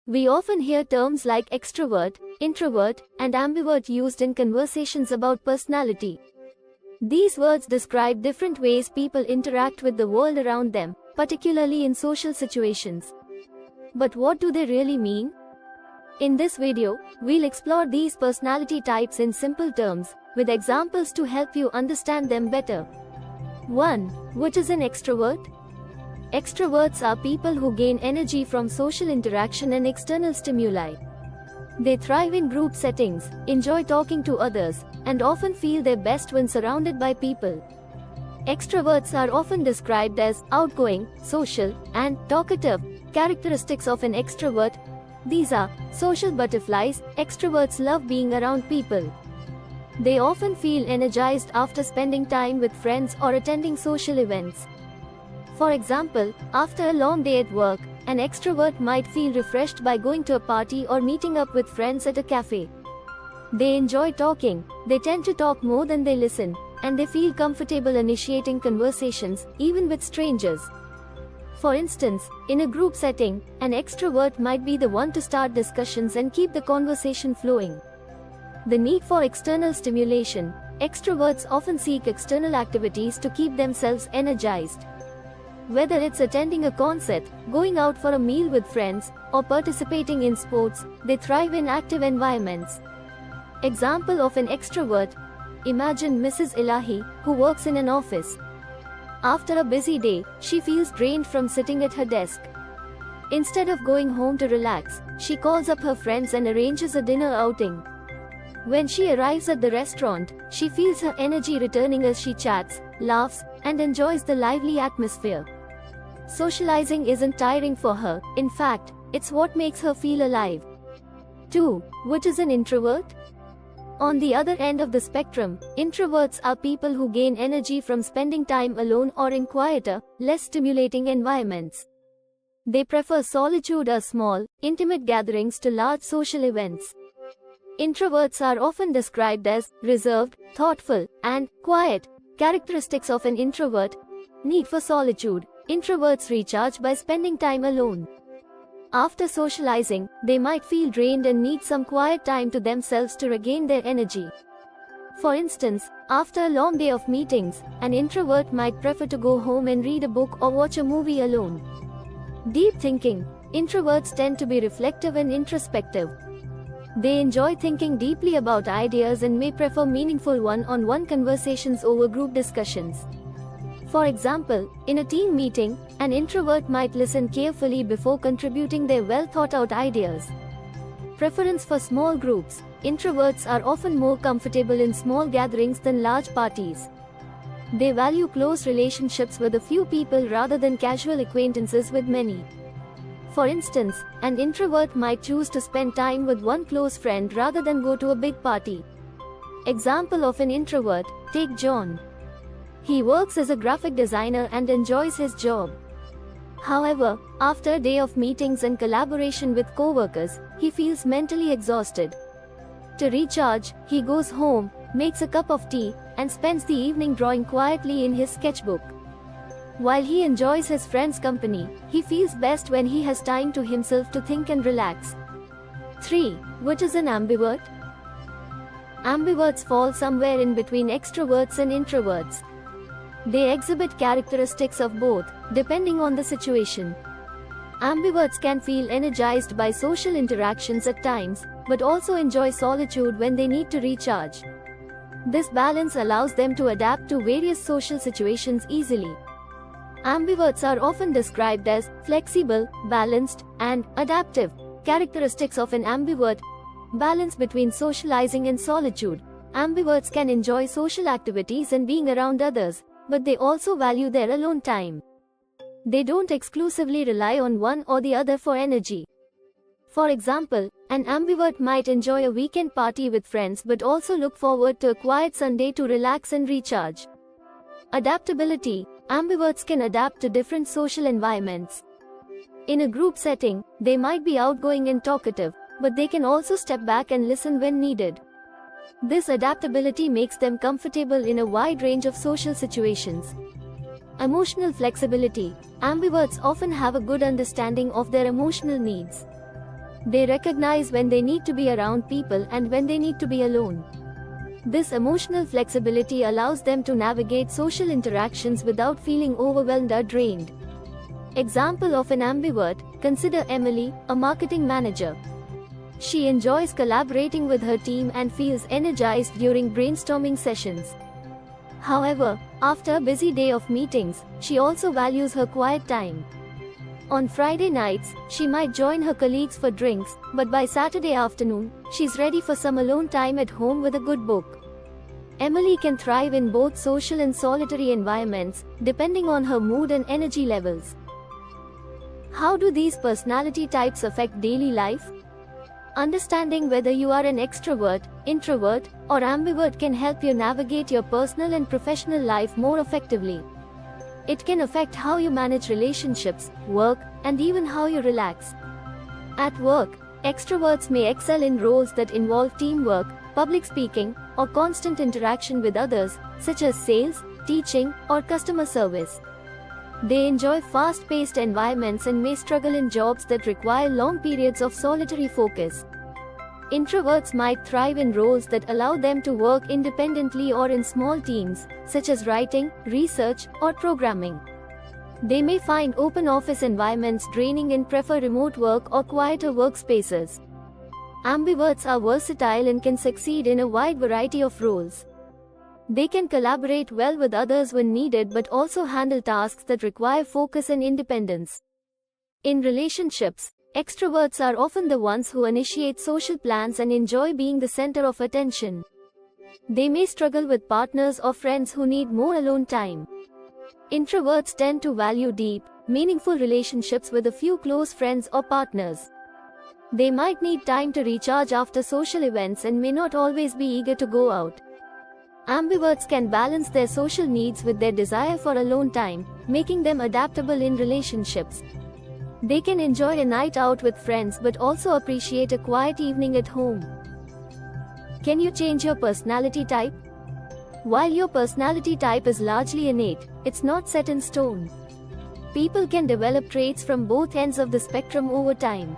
We often hear terms like extrovert, introvert, and ambivert used in conversations about personality. These words describe different ways people interact with the world around them, particularly in social situations. But what do they really mean? In this video, we'll explore these personality types in simple terms, with examples to help you understand them better. 1. What is an extrovert? Extroverts are people who gain energy from social interaction and external stimuli. They thrive in group settings, enjoy talking to others, and often feel their best when surrounded by people. Extroverts are often described as outgoing, social, and talkative. Characteristics of an extrovert: these are social butterflies. Extroverts love being around people. They often feel energized after spending time with friends or attending social events. For example, after a long day at work, an extrovert might feel refreshed by going to a party or meeting up with friends at a cafe. They enjoy talking, they tend to talk more than they listen, and they feel comfortable initiating conversations, even with strangers. For instance, in a group setting, an extrovert might be the one to start discussions and keep the conversation flowing. The need for external stimulation: extroverts often seek external activities to keep themselves energized. Whether it's attending a concert, going out for a meal with friends, or participating in sports, they thrive in active environments. Example of an extrovert: imagine Mrs. Elahi, who works in an office. After a busy day, she feels drained from sitting at her desk. Instead of going home to relax, she calls up her friends and arranges a dinner outing. When she arrives at the restaurant, she feels her energy returning as she chats, laughs, and enjoys the lively atmosphere. Socializing isn't tiring for her; in fact, it's what makes her feel alive. 2. What is an introvert? On the other end of the spectrum, introverts are people who gain energy from spending time alone or in quieter, less stimulating environments. They prefer solitude or small, intimate gatherings to large social events. Introverts are often described as reserved, thoughtful, and quiet. Characteristics of an introvert: need for solitude. Introverts recharge by spending time alone. After socializing, they might feel drained and need some quiet time to themselves to regain their energy. For instance, after a long day of meetings, an introvert might prefer to go home and read a book or watch a movie alone. Deep thinking: introverts tend to be reflective and introspective. They enjoy thinking deeply about ideas and may prefer meaningful one-on-one conversations over group discussions. For example, in a team meeting, an introvert might listen carefully before contributing their well-thought-out ideas. Preference for small groups: introverts are often more comfortable in small gatherings than large parties. They value close relationships with a few people rather than casual acquaintances with many. For instance, an introvert might choose to spend time with one close friend rather than go to a big party. Example of an introvert: take John. He works as a graphic designer and enjoys his job. However, after a day of meetings and collaboration with coworkers, he feels mentally exhausted. To recharge, he goes home, makes a cup of tea, and spends the evening drawing quietly in his sketchbook. While he enjoys his friends' company, he feels best when he has time to himself to think and relax. 3. What is an ambivert? Ambiverts fall somewhere in between extroverts and introverts. They exhibit characteristics of both, depending on the situation. Ambiverts can feel energized by social interactions at times, but also enjoy solitude when they need to recharge. This balance allows them to adapt to various social situations easily. Ambiverts are often described as flexible, balanced, and adaptive. Characteristics of an ambivert: balance between socializing and solitude. Ambiverts can enjoy social activities and being around others, but they also value their alone time. They don't exclusively rely on one or the other for energy. For example, an ambivert might enjoy a weekend party with friends but also look forward to a quiet Sunday to relax and recharge. Adaptability: ambiverts can adapt to different social environments. In a group setting, they might be outgoing and talkative, but they can also step back and listen when needed. This adaptability makes them comfortable in a wide range of social situations. Emotional flexibility: ambiverts often have a good understanding of their emotional needs. They recognize when they need to be around people and when they need to be alone. This emotional flexibility allows them to navigate social interactions without feeling overwhelmed or drained. Example of an ambivert: consider Emily, a marketing manager. She enjoys collaborating with her team and feels energized during brainstorming sessions. However, after a busy day of meetings, she also values her quiet time. On Friday nights, she might join her colleagues for drinks, but by Saturday afternoon, she's ready for some alone time at home with a good book. Emily can thrive in both social and solitary environments, depending on her mood and energy levels. How do these personality types affect daily life? Understanding whether you are an extrovert, introvert, or ambivert can help you navigate your personal and professional life more effectively. It can affect how you manage relationships, work, and even how you relax. At work, extroverts may excel in roles that involve teamwork, public speaking, or constant interaction with others, such as sales, teaching, or customer service. They enjoy fast-paced environments and may struggle in jobs that require long periods of solitary focus. Introverts might thrive in roles that allow them to work independently or in small teams, such as writing, research, or programming. They may find open office environments draining and prefer remote work or quieter workspaces. Ambiverts are versatile and can succeed in a wide variety of roles. They can collaborate well with others when needed but also handle tasks that require focus and independence. In relationships, extroverts are often the ones who initiate social plans and enjoy being the center of attention. They may struggle with partners or friends who need more alone time. Introverts tend to value deep, meaningful relationships with a few close friends or partners. They might need time to recharge after social events and may not always be eager to go out. Ambiverts can balance their social needs with their desire for alone time, making them adaptable in relationships. They can enjoy a night out with friends but also appreciate a quiet evening at home. Can you change your personality type? While your personality type is largely innate, it's not set in stone. People can develop traits from both ends of the spectrum over time.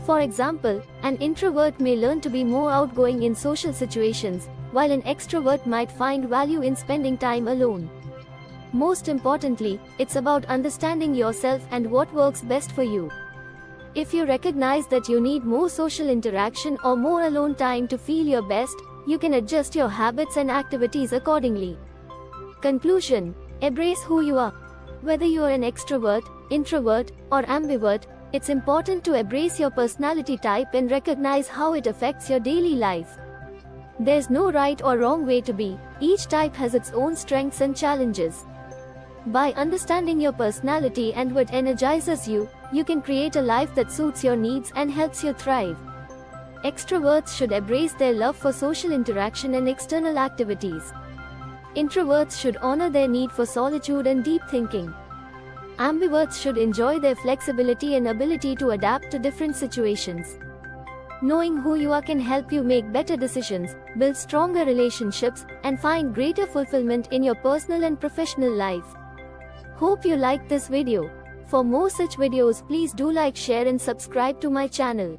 For example, an introvert may learn to be more outgoing in social situations, while an extrovert might find value in spending time alone. Most importantly, it's about understanding yourself and what works best for you. If you recognize that you need more social interaction or more alone time to feel your best, you can adjust your habits and activities accordingly. Conclusion: embrace who you are. Whether you are an extrovert, introvert, or ambivert, it's important to embrace your personality type and recognize how it affects your daily life. There's no right or wrong way to be. Each type has its own strengths and challenges. By understanding your personality and what energizes you, you can create a life that suits your needs and helps you thrive. Extroverts should embrace their love for social interaction and external activities. Introverts should honor their need for solitude and deep thinking. Ambiverts should enjoy their flexibility and ability to adapt to different situations. Knowing who you are can help you make better decisions, build stronger relationships, and find greater fulfillment in your personal and professional life. Hope you liked this video. For more such videos, please do like, share and subscribe to my channel.